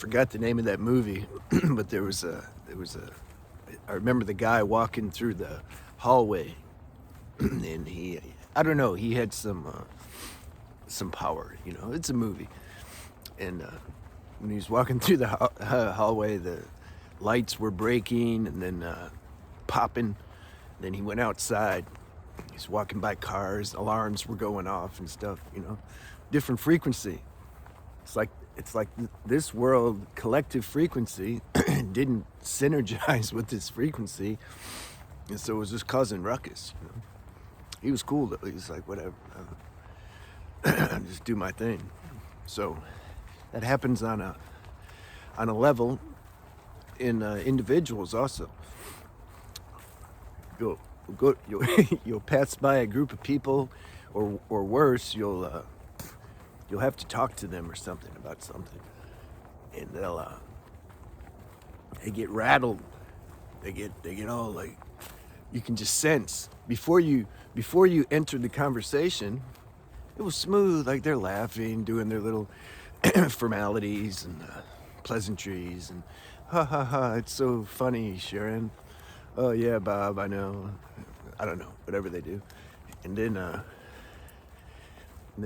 forgot the name of that movie, but I remember the guy walking through the hallway, and I don't know, he had some power, it's a movie. And when he was walking through the hallway, the lights were breaking and then popping. Then he went outside. He's walking by cars, alarms were going off and stuff, different frequency. It's like this world collective frequency didn't synergize with this frequency, and so it was just causing ruckus. He was cool though. He was like, whatever, just do my thing. So that happens on a level in individuals also. You'll pass by a group of people, or worse, you'll have to talk to them or something about something, and they get rattled. They get all like, you can just sense before you enter the conversation, it was smooth, like they're laughing, doing their little formalities and pleasantries, and ha ha ha, it's so funny, Sharon. Oh yeah, Bob, I know. I don't know, whatever they do. And then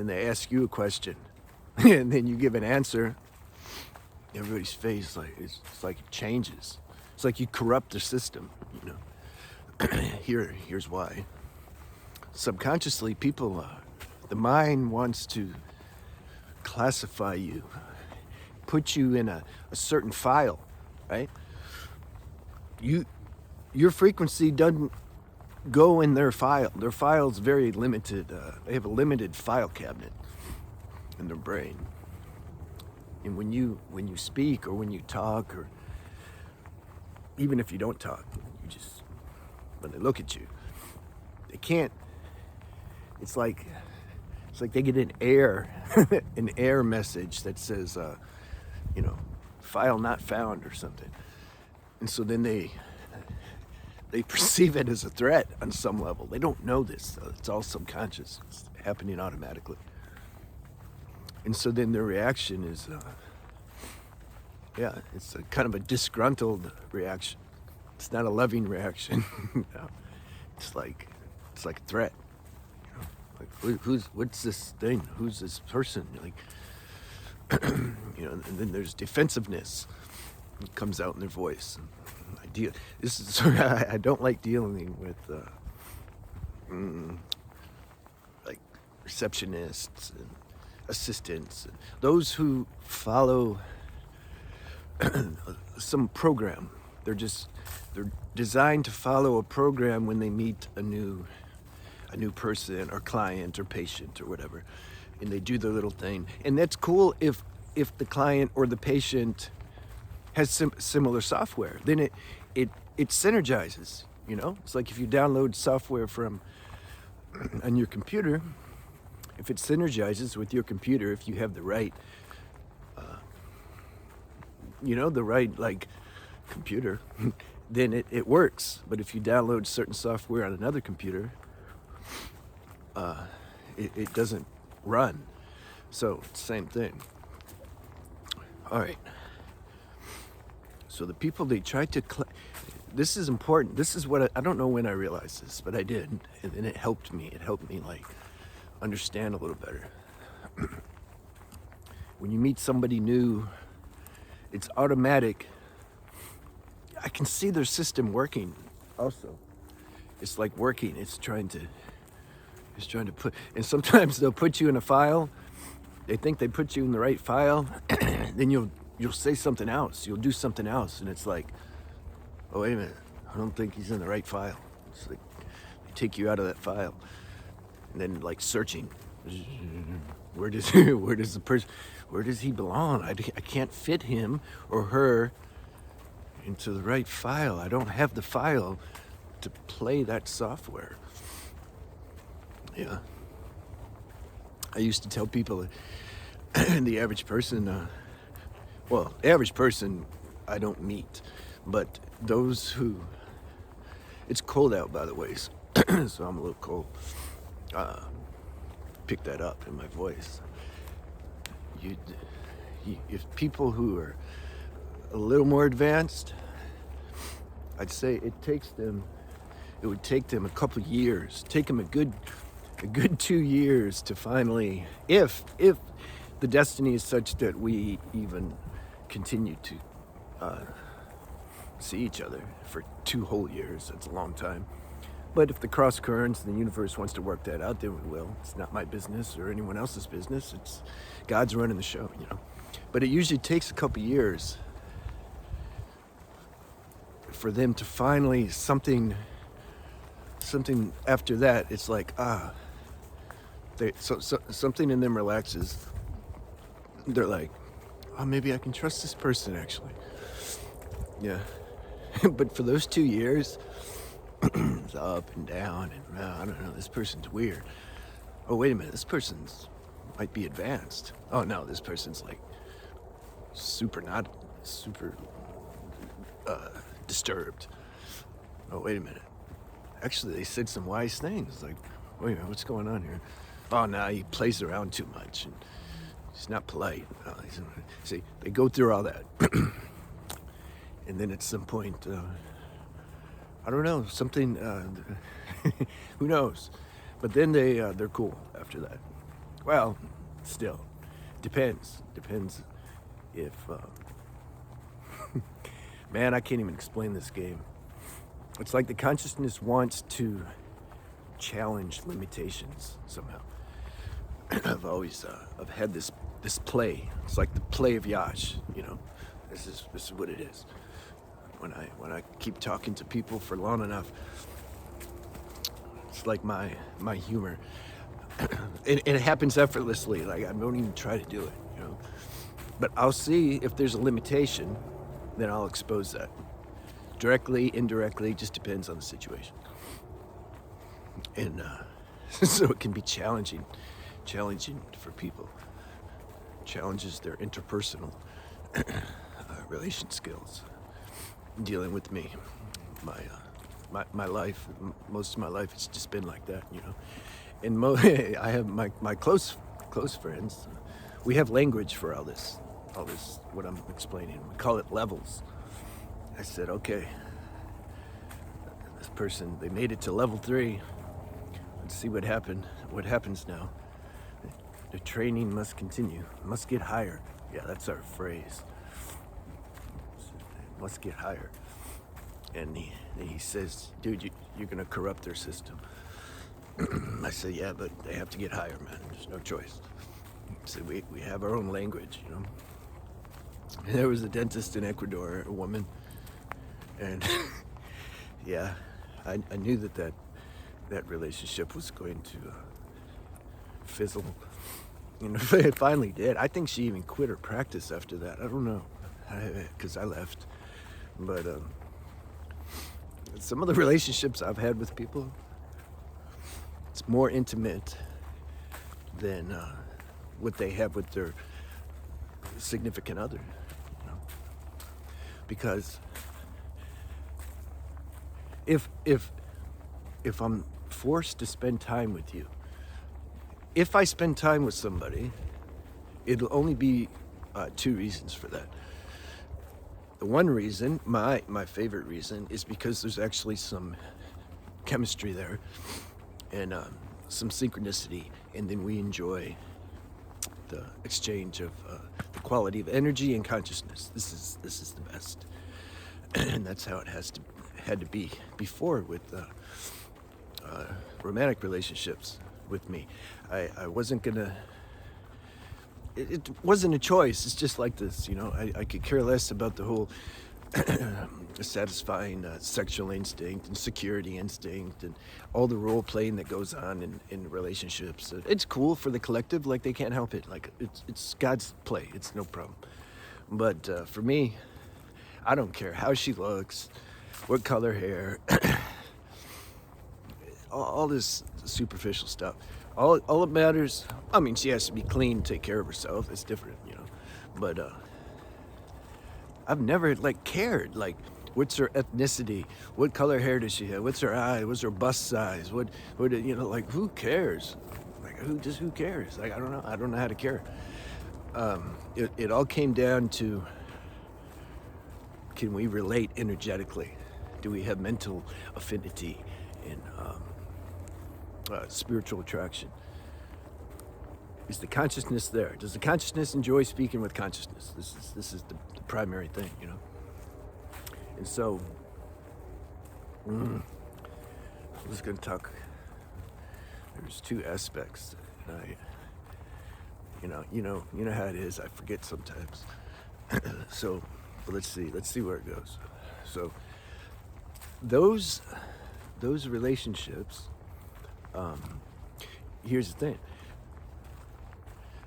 they ask you a question, and then you give an answer. Everybody's face, like it's like it changes. It's like you corrupt the system, Here's why. Subconsciously, people, the mind wants to classify you, put you in a certain file, right? Your frequency doesn't go in their file. Their file's very limited. They have a limited file cabinet in their brain. And when you speak, or when you talk, or even if you don't talk, when they look at you, they can't. It's like they get an error message that says, file not found or something. And so then they perceive it as a threat on some level. They don't know this. It's all subconscious. It's happening automatically. And so then their reaction is, it's a kind of a disgruntled reaction. It's not a loving reaction. No. It's like a threat. Like, what's this thing? Who's this person? Like, and then there's defensiveness. It comes out in their voice. I don't like dealing with like receptionists and assistants, and those who follow some program. They're designed to follow a program when they meet a new person or client or patient or whatever, and they do their little thing. And that's cool if the client or the patient has similar software. Then it synergizes. It's like if you download software from on your computer. If it synergizes with your computer, if you have the right, the right like computer, then it works. But if you download certain software on another computer, it doesn't run. So same thing. All right. So the people, they try to, this is important. This is what I don't know when I realized this, but I did. And it helped me. It helped me like understand a little better. When you meet somebody new, it's automatic. I can see their system working also. It's like working. It's trying to put, and sometimes they'll put you in a file. They think they put you in the right file. Then you'll say something else. You'll do something else. And it's like, oh, wait a minute. I don't think he's in the right file. It's like they take you out of that file. And then like searching. Where does he belong? I can't fit him or her into the right file. I don't have the file to play that software. Yeah. I used to tell people the average person, average person I don't meet, but those who, it's cold out, by the way, so I'm a little cold. Pick that up in my voice. If people who are a little more advanced, I'd say it would take them a couple years, take them a good 2 years to finally, if the destiny is such that we even continue to see each other for 2 whole years. That's a long time. But if the cross currents and the universe wants to work that out, then we will. It's not my business or anyone else's business. It's God's running the show, you know. But it usually takes a couple years for them to finally something after that. It's like something in them relaxes. They're like, oh, maybe I can trust this person actually. Yeah. But for those 2 years, it's up and down, and I don't know, this person's weird. Oh, wait a minute, this person's might be advanced. Oh no, this person's like super disturbed. Oh, wait a minute. Actually, they said some wise things. Like, wait a minute, what's going on here? Oh, no, he plays around too much, and he's not polite. See, they go through all that. And then at some point, I don't know, something, who knows? But then they're cool after that. Well, still, depends if, man, I can't even explain this game. It's like the consciousness wants to challenge limitations somehow. I've had this play. It's like the play of Yash, you know. This is what it is. When I keep talking to people for long enough, it's like my humor. And it happens effortlessly. Like, I don't even try to do it, you know. But I'll see if there's a limitation, then I'll expose that. Directly, indirectly, just depends on the situation. And so it can be challenging for people. Challenges their interpersonal relation skills. Dealing with me, my life, most of my life, it's just been like that, you know. And I have my close friends. We have language for all this, what I'm explaining. We call it levels. I said, okay, this person, they made it to level 3. Let's see what happened. What happens now? The training must continue, must get higher. Yeah, that's our phrase. Must get higher. And he says, dude, you're gonna corrupt their system. I said, yeah, but they have to get higher, man. There's no choice. So we have our own language, you know. And there was a dentist in Ecuador, a woman, and yeah, I knew that relationship was going to fizzle. You know, it finally did. I think she even quit her practice after that. I don't know, because I left. But some of the relationships I've had with people, it's more intimate than what they have with their significant other, you know? Because if I'm forced to spend time with you, if I spend time with somebody, it'll only be 2 reasons for that. The one reason, my favorite reason, is because there's actually some chemistry there and some synchronicity, and then we enjoy the exchange of the quality of energy and consciousness. This is the best, and that's how it had to be before with romantic relationships with me. I wasn't gonna. It wasn't a choice. It's just like this, you know. I could care less about the whole satisfying sexual instinct and security instinct and all the role playing that goes on in relationships. It's cool for the collective, like they can't help it. Like it's God's play. It's no problem. But for me, I don't care how she looks, what color hair, all this superficial stuff. All that matters, I mean, she has to be clean, take care of herself. It's different, you know. But I've never cared. Like, what's her ethnicity? What color hair does she have? What's her eye? What's her bust size? What you know? Like, who cares? Like, who cares? Like, I don't know. I don't know how to care. It all came down to Can we relate energetically? Do we have mental affinity and spiritual attraction? Is the consciousness there? Does the consciousness enjoy speaking with consciousness? This is the primary thing, you know. And so, I'm just going to talk. There's two aspects. And you know how it is. I forget sometimes. So, but let's see where it goes. So, those relationships. Here's the thing.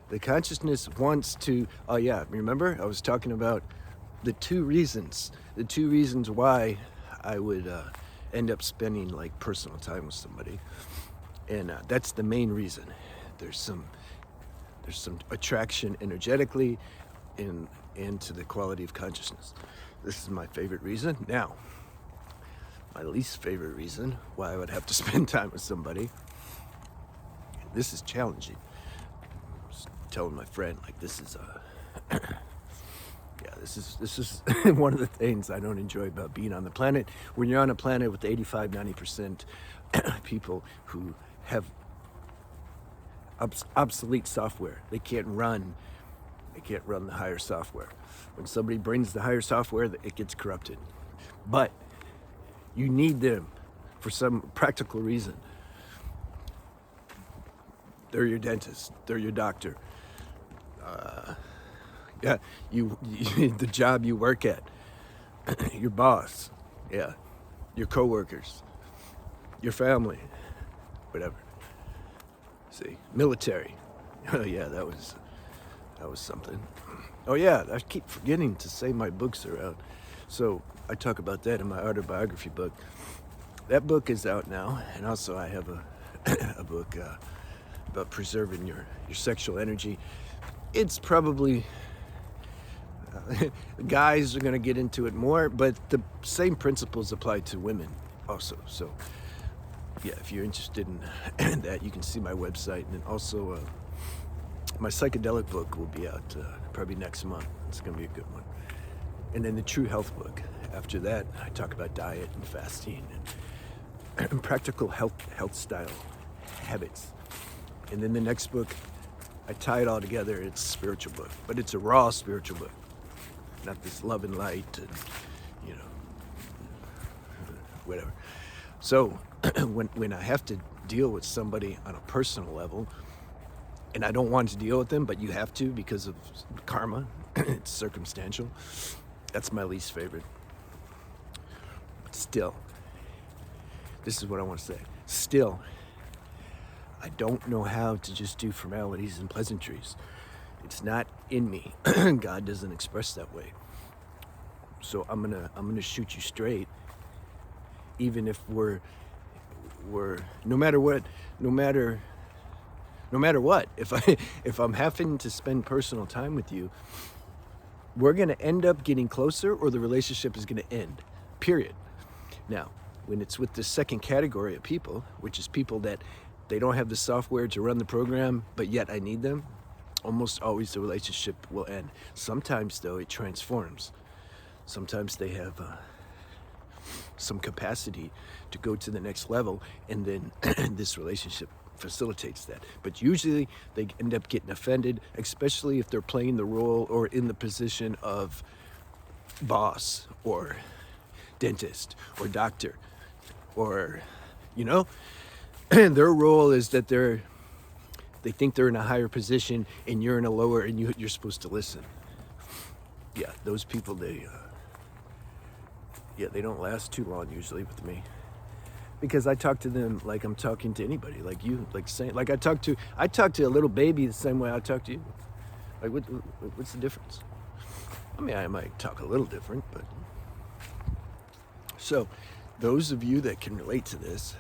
The consciousness wants to, oh yeah, remember I was talking about the two reasons why I would end up spending like personal time with somebody. And that's the main reason. There's some attraction energetically and to the quality of consciousness. This is my favorite reason. Now, my least favorite reason why I would have to spend time with somebody, this is challenging. Telling my friend, like, this is this is one of the things I don't enjoy about being on the planet. When you're on a planet with 85-90% people who have obsolete software, they can't run the higher software. When somebody brings the higher software, it gets corrupted. But you need them for some practical reason. They're your dentist, they're your doctor. The job you work at, your boss, your coworkers, your family, whatever. See, military. Oh yeah, that was something. Oh yeah, I keep forgetting to say my books are out. So I talk about that in my autobiography book. That book is out now, and also I have a book about preserving your sexual energy. It's probably guys are going to get into it more, but the same principles apply to women also. So yeah, if you're interested in that, you can see my website. And also my psychedelic book will be out probably next month. It's going to be a good one. And then the True Health book. After that, I talk about diet and fasting and practical health style habits. And then the next book, I tie it all together. It's a spiritual book, but it's a raw spiritual book, not this love and light and, whatever. So when I have to deal with somebody on a personal level, and I don't want to deal with them, but you have to because of karma, it's circumstantial, that's my least favorite. But still, this is what I want to say. Still, I don't know how to just do formalities and pleasantries. It's not in me. God doesn't express that way. So I'm gonna shoot you straight, even if we're no matter what, if I'm having to spend personal time with you, we're gonna end up getting closer, or the relationship is gonna end. Period. Now, when it's with the second category of people, which is people that they don't have the software to run the program, but yet I need them, almost always the relationship will end. Sometimes, though, it transforms. Sometimes they have some capacity to go to the next level, and then this relationship facilitates that. But usually they end up getting offended, especially if they're playing the role or in the position of boss or dentist or doctor, or, and their role is that they think they're in a higher position and you're in a lower, and you're supposed to listen. Yeah, those people, they don't last too long usually with me, because I talk to them like I'm talking to anybody, like you, like I talk to a little baby the same way I talk to you. Like what's the difference? I mean, I might talk a little different, but so those of you that can relate to this,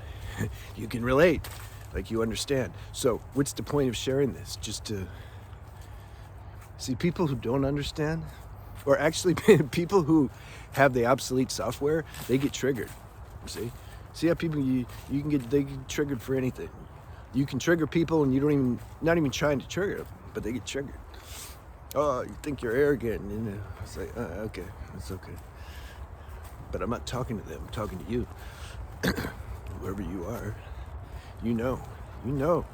you can relate, like you understand. So what's the point of sharing this? Just to see people who don't understand, or actually people who have the obsolete software, they get triggered. See how people they get triggered for anything. You can trigger people and not even trying to trigger them, but they get triggered. Oh, you think you're arrogant. And it's like, okay, it's okay. But I'm not talking to them. I'm talking to you. Whoever you are, you know. You know.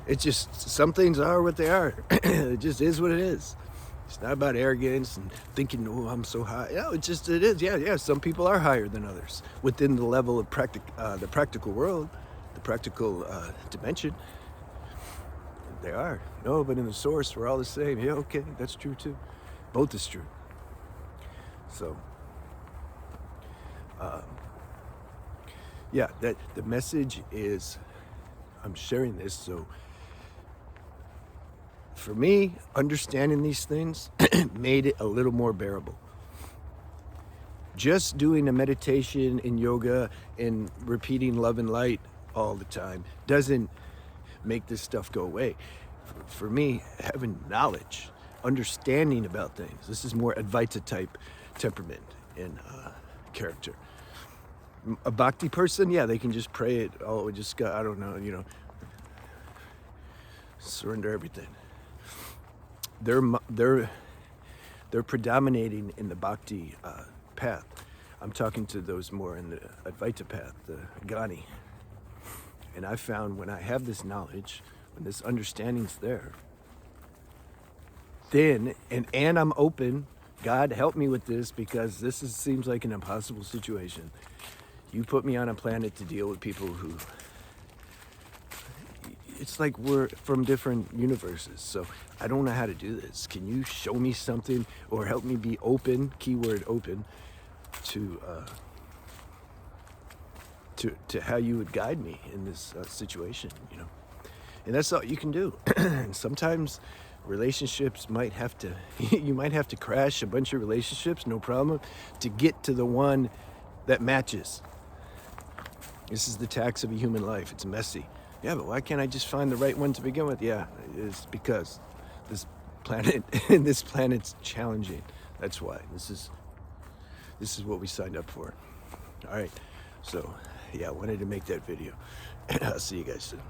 It's just, some things are what they are. It just is what it is. It's not about arrogance and thinking, oh, I'm so high. No, it is. Yeah. Some people are higher than others within the level of the practical world, the practical dimension. They are. No, but in the source, we're all the same. Yeah, okay, that's true too. Both is true. So, yeah, that the message is, I'm sharing this so for me, understanding these things made it a little more bearable. Just doing a meditation in yoga and repeating love and light all the time doesn't make this stuff go away. For me, having knowledge, understanding about things, this is more Advaita type temperament and character. A bhakti person, yeah, they can just pray it. Oh, we just got, I don't know, surrender everything. They're predominating in the bhakti path. I'm talking to those more in the Advaita path, the Gnani. And I found when I have this knowledge, when this understanding's there, then, and I'm open, God help me with this because seems like an impossible situation. You put me on a planet to deal with people who, it's like we're from different universes. So I don't know how to do this. Can you show me something or help me be open, keyword open, to how you would guide me in this situation, And that's all you can do. And sometimes relationships might have to, you might have to crash a bunch of relationships, no problem, to get to the one that matches. This is the tax of a human life. It's messy. Yeah, but why can't I just find the right one to begin with? Yeah, it's because this planet's challenging. That's why. This is what we signed up for. All right. So, yeah, I wanted to make that video. I'll see you guys soon.